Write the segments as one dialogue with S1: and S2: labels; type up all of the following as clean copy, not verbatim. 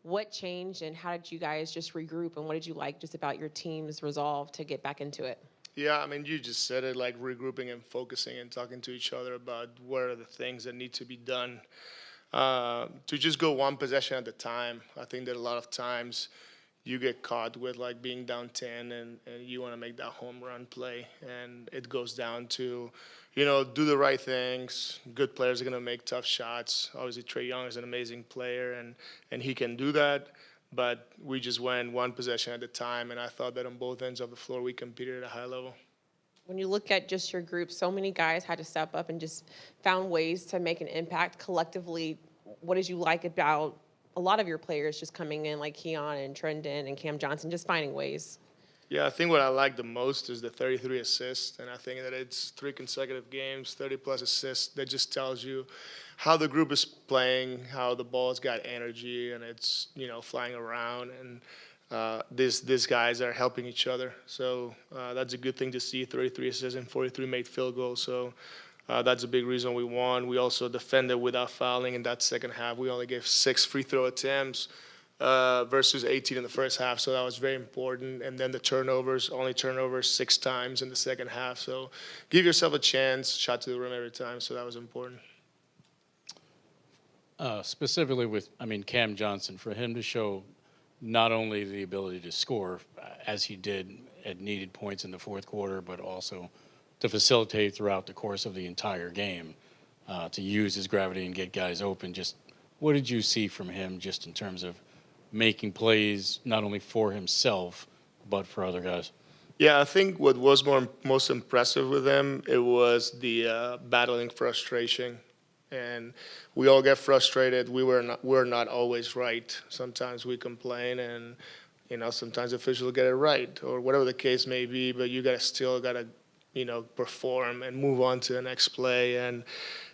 S1: What changed and how did you guys just regroup and what did you like just about your team's resolve to get back into it?
S2: Yeah, I mean, you just said it, like regrouping and focusing and talking to each other about what are the things that need to be done to just go one possession at a time. I think that a lot of times you get caught with like being down 10 and you want to make that home run play. And it goes down to, do the right things. Good players are going to make tough shots. Obviously, Trey Young is an amazing player and he can do that. But we just went one possession at a time. And I thought that on both ends of the floor, we competed at a high level.
S1: When you look at just your group, so many guys had to step up and just found ways to make an impact collectively. What did you like about a lot of your players just coming in, like Keon and Trendon and Cam Johnson, just finding ways?
S2: Yeah, I think what I like the most is the 33 assists, and I think that it's three consecutive games, 30 plus assists. That just tells you how the group is playing, how the ball's got energy, and it's flying around, and these guys are helping each other. So that's a good thing to see. 33 assists and 43 made field goals. So that's a big reason we won. We also defended without fouling in that second half. We only gave 6 free throw attempts versus 18 in the first half. So that was very important. And then the turnovers, only turnovers 6 times in the second half. So give yourself a chance, shot to the rim every time. So that was important.
S3: Specifically with, I mean, Cam Johnson, for him to show not only the ability to score as he did at needed points in the fourth quarter, but also to facilitate throughout the course of the entire game, to use his gravity and get guys open. Just what did you see from him just in terms of making plays not only for himself, but for other guys?
S2: Yeah, I think what was most impressive with him, it was the battling frustration. And we all get frustrated. We're not always right. Sometimes we complain, and sometimes officials get it right, or whatever the case may be. But you gotta perform and move on to the next play. And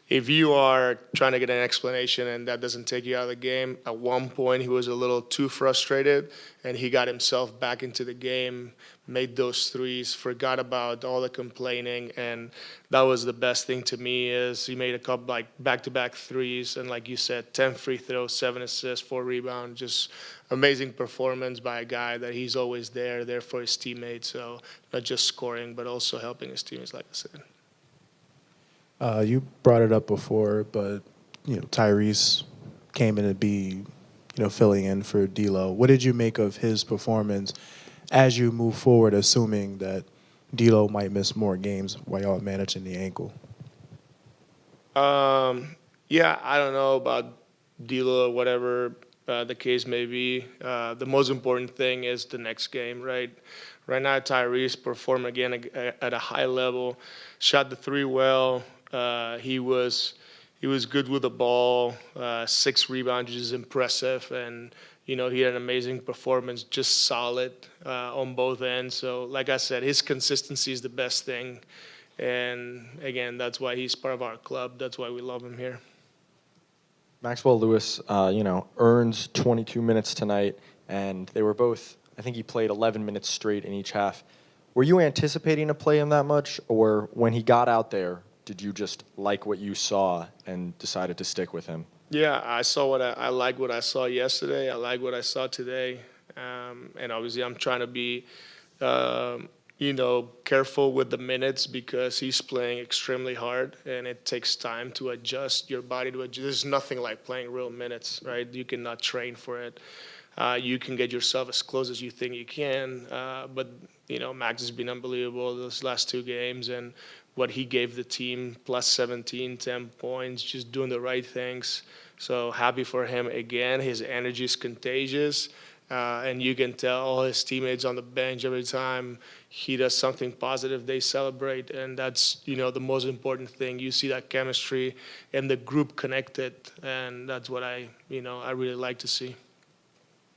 S2: if you are trying to get an explanation and that doesn't take you out of the game, at one point he was a little too frustrated and he got himself back into the game, made those threes, forgot about all the complaining, and that was the best thing to me is he made a couple like back-to-back threes and like you said, 10 free throws, 7 assists, 4 rebounds, just amazing performance by a guy that he's always there for his teammates. So not just scoring, but also helping his teammates, like I said.
S4: You brought it up before, but Tyrese came in to be filling in for D'Lo. What did you make of his performance as you move forward, assuming that D'Lo might miss more games while y'all managing the ankle?
S2: Yeah, I don't know about D'Lo or whatever the case may be. The most important thing is the next game, right? Right now, Tyrese performed again at a high level, shot the three well. He was good with the ball. 6 rebounds, which is impressive, and he had an amazing performance, just solid on both ends. So, like I said, his consistency is the best thing, and again, that's why he's part of our club. That's why we love him here.
S5: Maxwell Lewis, earned 22 minutes tonight, and they were both. I think he played 11 minutes straight in each half. Were you anticipating to play him that much, or when he got out there, did you just like what you saw and decided to stick with him?
S2: Yeah, I like what I saw yesterday. I like what I saw today, and obviously I'm trying to be, careful with the minutes because he's playing extremely hard, and it takes time to adjust your body to adjust. There's nothing like playing real minutes, right? You cannot train for it. You can get yourself as close as you think you can, but Max has been unbelievable those last 2 games, and what he gave the team, plus 17, 10 points, just doing the right things. So happy for him again. His energy is contagious, and you can tell all his teammates on the bench every time he does something positive, they celebrate, and that's the most important thing. You see that chemistry and the group connected, and that's what I really like to see.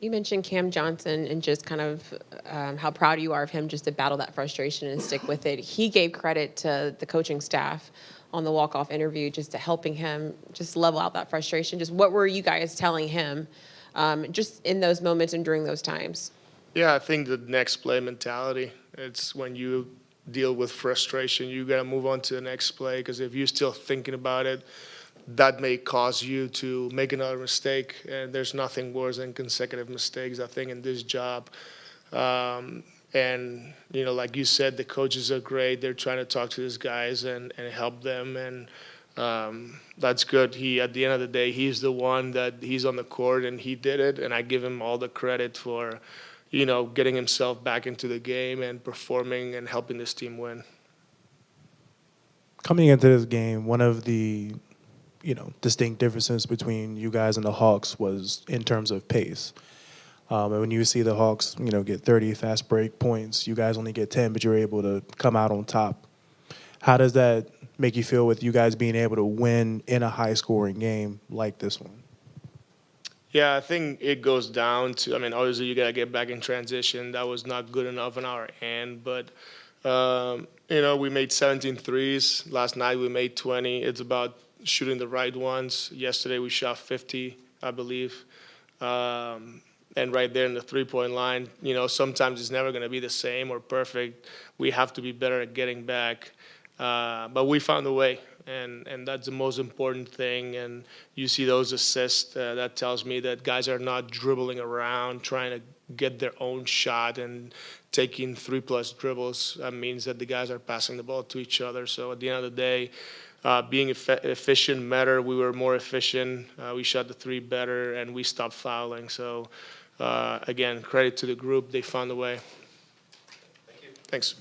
S1: You mentioned Cam Johnson and just kind of how proud you are of him just to battle that frustration and stick with it. He gave credit to the coaching staff on the walk-off interview just to helping him just level out that frustration. Just what were you guys telling him just in those moments and during those times?
S2: Yeah, I think the next play mentality. It's when you deal with frustration, you got to move on to the next play because if you're still thinking about it, that may cause you to make another mistake. And there's nothing worse than consecutive mistakes, I think, in this job. And, like you said, the coaches are great. They're trying to talk to these guys and help them. And that's good. At the end of the day, he's the one that he's on the court and he did it. And I give him all the credit for, getting himself back into the game and performing and helping this team win.
S4: Coming into this game, one of the distinct differences between you guys and the Hawks was in terms of pace. And when you see the Hawks, get 30 fast break points, you guys only get 10, but you're able to come out on top. How does that make you feel with you guys being able to win in a high-scoring game like this one?
S2: Yeah, I think it goes down to, obviously you got to get back in transition. That was not good enough on our end, but, we made 17 threes. Last night we made 20. It's about shooting the right ones. Yesterday we shot 50, I believe. And right there in the three-point line, sometimes it's never going to be the same or perfect. We have to be better at getting back. But we found a way, and that's the most important thing. And you see those assists, that tells me that guys are not dribbling around trying to get their own shot and taking 3+ dribbles. That means that the guys are passing the ball to each other. So at the end of the day, being efficient mattered. We were more efficient. We shot the three better, and we stopped fouling. So, again, credit to the group. They found a way. Thank you. Thanks.